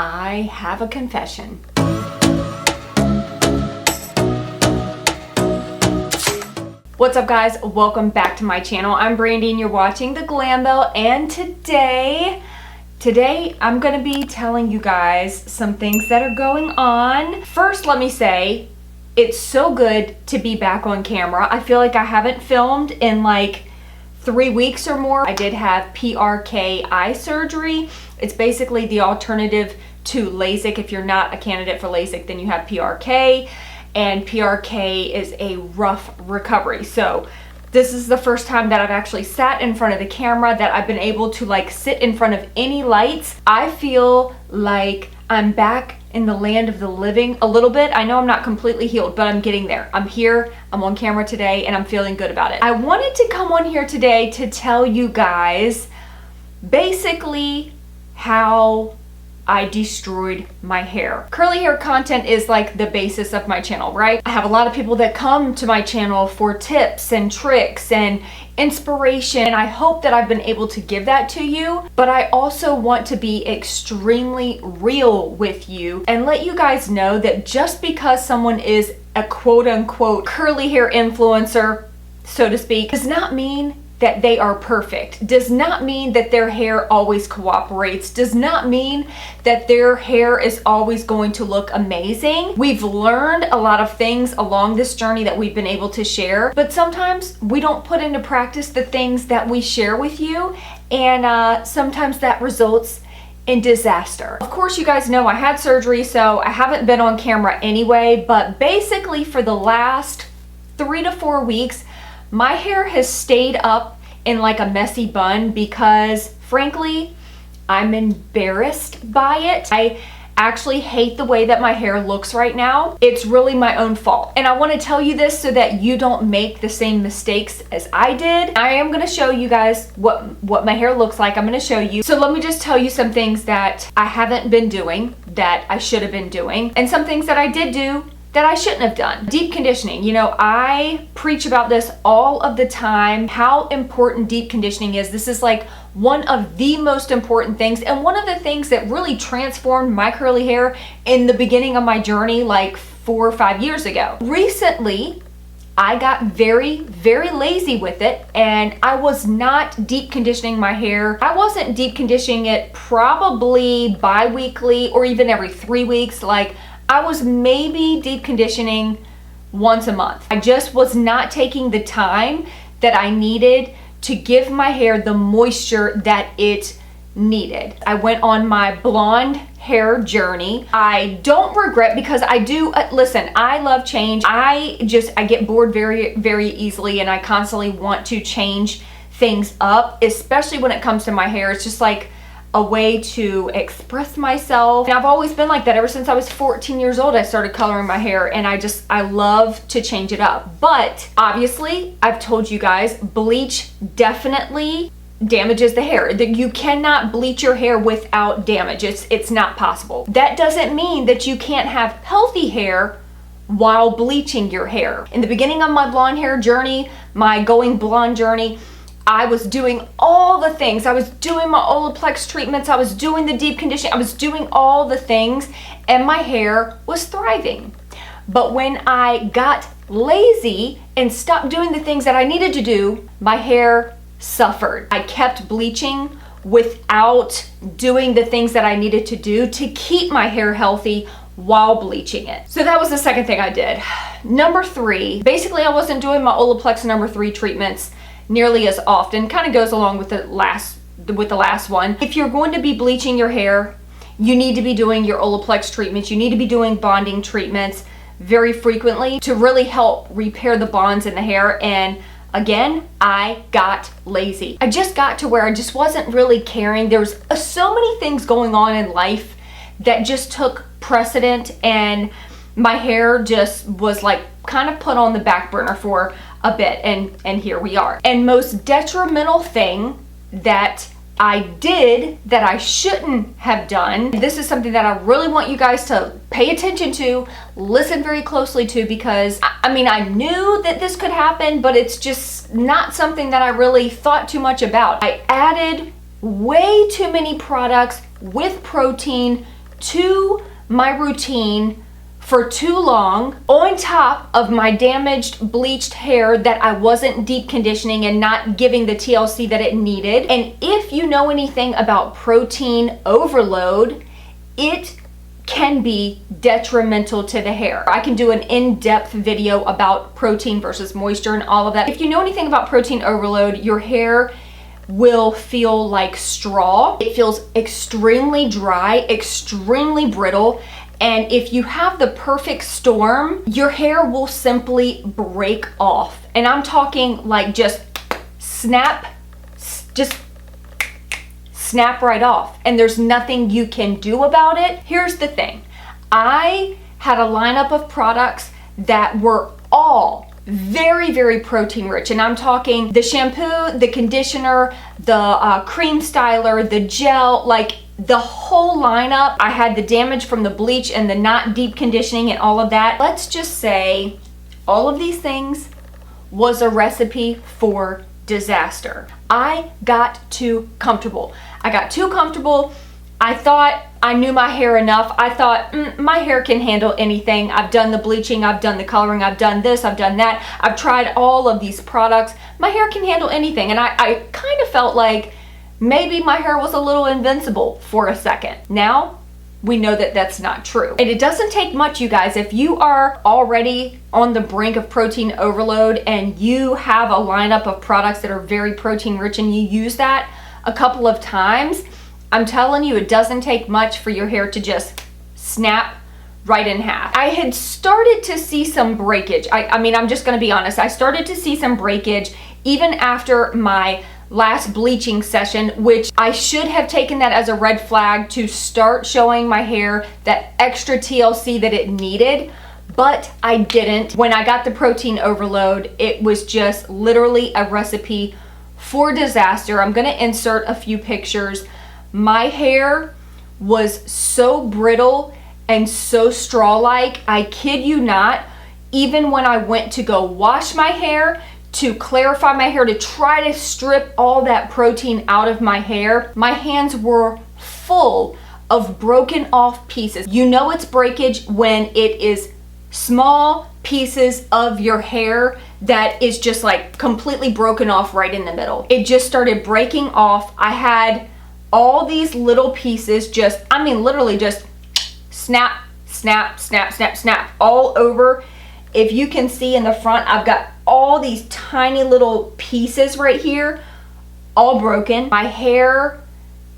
I have a confession. What's up guys? Welcome back to my channel. I'm Brandy and you're watching the Glam Belle, and today I'm going to be telling you guys some things that are going on. First, let me say, it's so good to be back on camera. I feel like I haven't filmed in like 3 weeks or more. I did have PRK eye surgery. It's basically the alternative to LASIK. If you're not a candidate for LASIK, then you have PRK, and PRK is a rough recovery. So this is the first time that I've actually sat in front of the camera, that I've been able to like sit in front of any lights. I feel like I'm back in the land of the living a little bit. I know I'm not completely healed, but I'm getting there. I'm here, I'm on camera today, and I'm feeling good about it. I wanted to come on here today to tell you guys basically how I destroyed my hair. Curly hair content is like the basis of my channel, right? I have a lot of people that come to my channel for tips and tricks and inspiration, and I hope that I've been able to give that to you, but I also want to be extremely real with you and let you guys know that just because someone is a quote-unquote curly hair influencer, so to speak, does not mean that they are perfect, does not mean that their hair always cooperates, does not mean that their hair is always going to look amazing. We've learned a lot of things along this journey that we've been able to share, but sometimes we don't put into practice the things that we share with you, and sometimes that results in disaster. Of course, you guys know I had surgery, so I haven't been on camera anyway, but basically for the last 3 to 4 weeks, my hair has stayed up in like a messy bun because, frankly, I'm embarrassed by it. I actually hate the way that my hair looks right now. It's really my own fault. And I want to tell you this so that you don't make the same mistakes as I did. I am going to show you guys what my hair looks like. I'm going to show you. So let me just tell you some things that I haven't been doing that I should have been doing, and some things that I did do that I shouldn't have done. Deep conditioning. You know, I preach about this all of the time, how important deep conditioning is. This is like one of the most important things, and one of the things that really transformed my curly hair in the beginning of my journey like 4 or 5 years ago. Recently, I got very, very lazy with it, and I was not deep conditioning my hair. I wasn't deep conditioning it probably bi-weekly or even every 3 weeks. Like, I was maybe deep conditioning once a month. I just was not taking the time that I needed to give my hair the moisture that it needed. I went on my blonde hair journey. I don't regret, because I do, listen, I love change. I get bored very, very easily, and I constantly want to change things up, especially when it comes to my hair. It's just like a way to express myself. And I've always been like that. Ever since I was 14 years old, I started coloring my hair, and I love to change it up. But obviously, I've told you guys, bleach definitely damages the hair. You cannot bleach your hair without damage. It's not possible. That doesn't mean that you can't have healthy hair while bleaching your hair. In the beginning of my blonde hair journey, my going blonde journey, I was doing all the things. I was doing my Olaplex treatments. I was doing the deep conditioning. I was doing all the things, and my hair was thriving. But when I got lazy and stopped doing the things that I needed to do, my hair suffered. I kept bleaching without doing the things that I needed to do to keep my hair healthy while bleaching it. So that was the second thing I did. Number 3, basically I wasn't doing my Olaplex number 3 treatments nearly as often. Kind of goes along with the last one. If you're going to be bleaching your hair, you need to be doing your Olaplex treatments. You need to be doing bonding treatments very frequently to really help repair the bonds in the hair. And again, I got lazy. I just got to where I just wasn't really caring. There was so many things going on in life that just took precedent, and my hair just was like kind of put on the back burner for a bit, and here we are. And most detrimental thing that I did that I shouldn't have done, this is something that I really want you guys to pay attention to, listen very closely to, because I mean, I knew that this could happen, but it's just not something that I really thought too much about. I added way too many products with protein to my routine for too long, on top of my damaged, bleached hair that I wasn't deep conditioning and not giving the TLC that it needed. And if you know anything about protein overload, it can be detrimental to the hair. I can do an in-depth video about protein versus moisture and all of that. If you know anything about protein overload, your hair will feel like straw. It feels extremely dry, extremely brittle. And if you have the perfect storm, your hair will simply break off. And I'm talking like just snap right off. And there's nothing you can do about it. Here's the thing. I had a lineup of products that were all very, very protein rich. And I'm talking the shampoo, the conditioner, the cream styler, the gel, like the whole lineup. I had the damage from the bleach and the not deep conditioning and all of that. Let's just say all of these things was a recipe for disaster. I got too comfortable. I thought I knew my hair enough. I thought my hair can handle anything. I've done the bleaching, I've done the coloring, I've done this, I've done that. I've tried all of these products. My hair can handle anything. And I kind of felt like maybe my hair was a little invincible for a second. Now, we know that that's not true. And it doesn't take much, you guys. If you are already on the brink of protein overload and you have a lineup of products that are very protein rich and you use that a couple of times, I'm telling you, it doesn't take much for your hair to just snap right in half. I had started to see some breakage. I mean, I'm just gonna be honest. I started to see some breakage even after my last bleaching session, which I should have taken that as a red flag to start showing my hair that extra TLC that it needed, but I didn't. When I got the protein overload, it was just literally a recipe for disaster. I'm gonna insert a few pictures. My hair was so brittle and so straw-like, I kid you not, even when I went to go wash my hair, to clarify my hair, to try to strip all that protein out of my hair, my hands were full of broken off pieces. You know it's breakage when it is small pieces of your hair that is just like completely broken off right in the middle. It just started breaking off. I had all these little pieces just, I mean, literally just snap, snap, snap, snap, snap all over. If you can see in the front, I've got all these tiny little pieces right here, all broken. My hair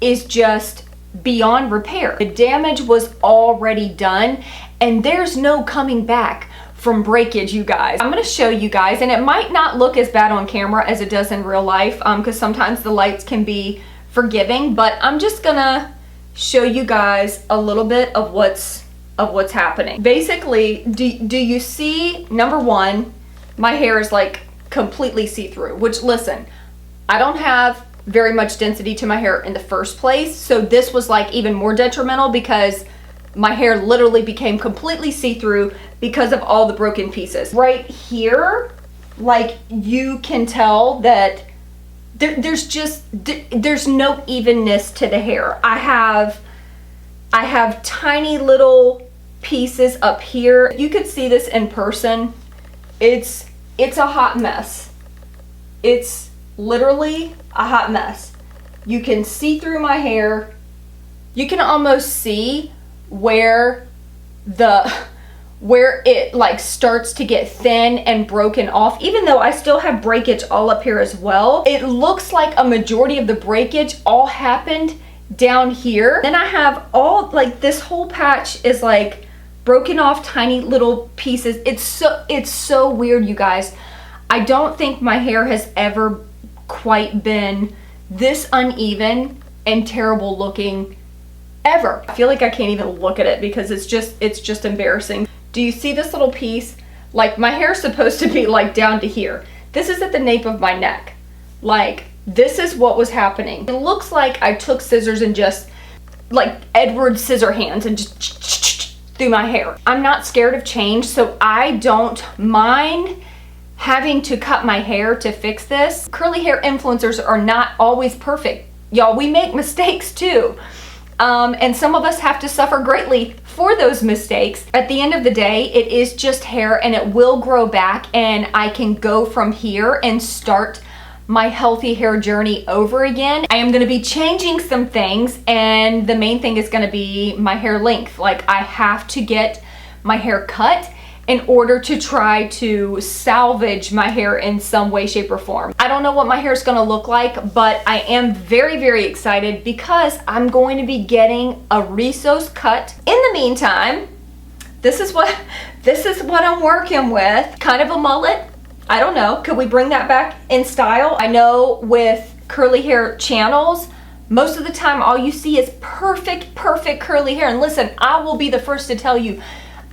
is just beyond repair. The damage was already done and there's no coming back from breakage, you guys. I'm gonna show you guys, and it might not look as bad on camera as it does in real life, because sometimes the lights can be forgiving, but I'm just gonna show you guys a little bit of what's happening. Basically, do you see, number one, my hair is like completely see-through, which, listen, I don't have very much density to my hair in the first place, so this was like even more detrimental because my hair literally became completely see-through because of all the broken pieces. Right here, like, you can tell that there's no evenness to the hair. I have tiny little pieces up here. You could see this in person. It's a hot mess. It's literally a hot mess. You can see through my hair. You can almost see where it like starts to get thin and broken off, even though I still have breakage all up here as well. It looks like a majority of the breakage all happened down here. Then I have all, like, this whole patch is like broken off tiny little pieces. It's so weird, you guys. I don't think my hair has ever quite been this uneven and terrible looking ever. I feel like I can't even look at it because it's just embarrassing. Do you see this little piece? Like, my hair's supposed to be like down to here. This is at the nape of my neck. Like, this is what was happening. It looks like I took scissors and just like Edward Scissorhands and just through my hair. I'm not scared of change, so I don't mind having to cut my hair to fix this. Curly hair influencers are not always perfect. Y'all, we make mistakes too. And some of us have to suffer greatly for those mistakes. At the end of the day, it is just hair and it will grow back, and I can go from here and start my healthy hair journey over again. I am gonna be changing some things, and the main thing is gonna be my hair length. Like, I have to get my hair cut in order to try to salvage my hair in some way, shape, or form. I don't know what my hair is gonna look like, but I am very, very excited because I'm going to be getting a Rissos cut. In the meantime, this is what I'm working with. Kind of a mullet. I don't know, could we bring that back in style? I know with curly hair channels, most of the time all you see is perfect curly hair. And listen, I will be the first to tell you,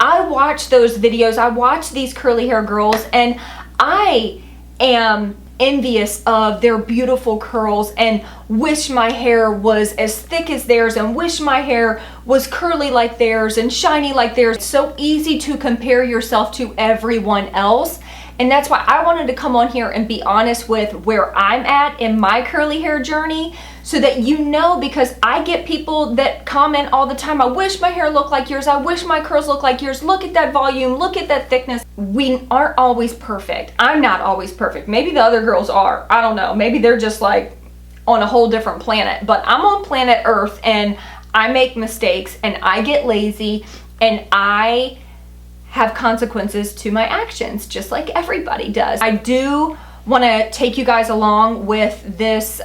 I watch those videos, I watch these curly hair girls, and I am envious of their beautiful curls and wish my hair was as thick as theirs and wish my hair was curly like theirs and shiny like theirs. It's so easy to compare yourself to everyone else. And that's why I wanted to come on here and be honest with where I'm at in my curly hair journey, so that you know, because I get people that comment all the time, I wish my hair looked like yours, I wish my curls look like yours, look at that volume, look at that thickness. We aren't always perfect. I'm not always perfect. Maybe the other girls are. I don't know. Maybe they're just like on a whole different planet. But I'm on planet Earth, and I make mistakes, and I get lazy, and I have consequences to my actions, just like everybody does. I do want to take you guys along with this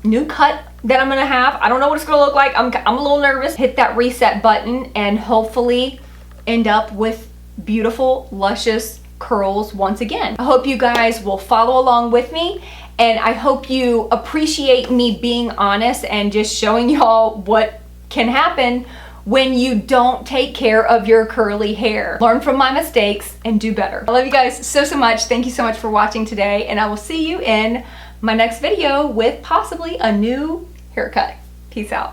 new cut that I'm gonna have. I don't know what it's gonna look like. I'm a little nervous. Hit that reset button and hopefully end up with beautiful, luscious curls once again. I hope you guys will follow along with me, and I hope you appreciate me being honest and just showing y'all what can happen when you don't take care of your curly hair. Learn from my mistakes and do better. I love you guys so much. Thank you so much for watching today, and I will see you in my next video with possibly a new haircut. Peace out.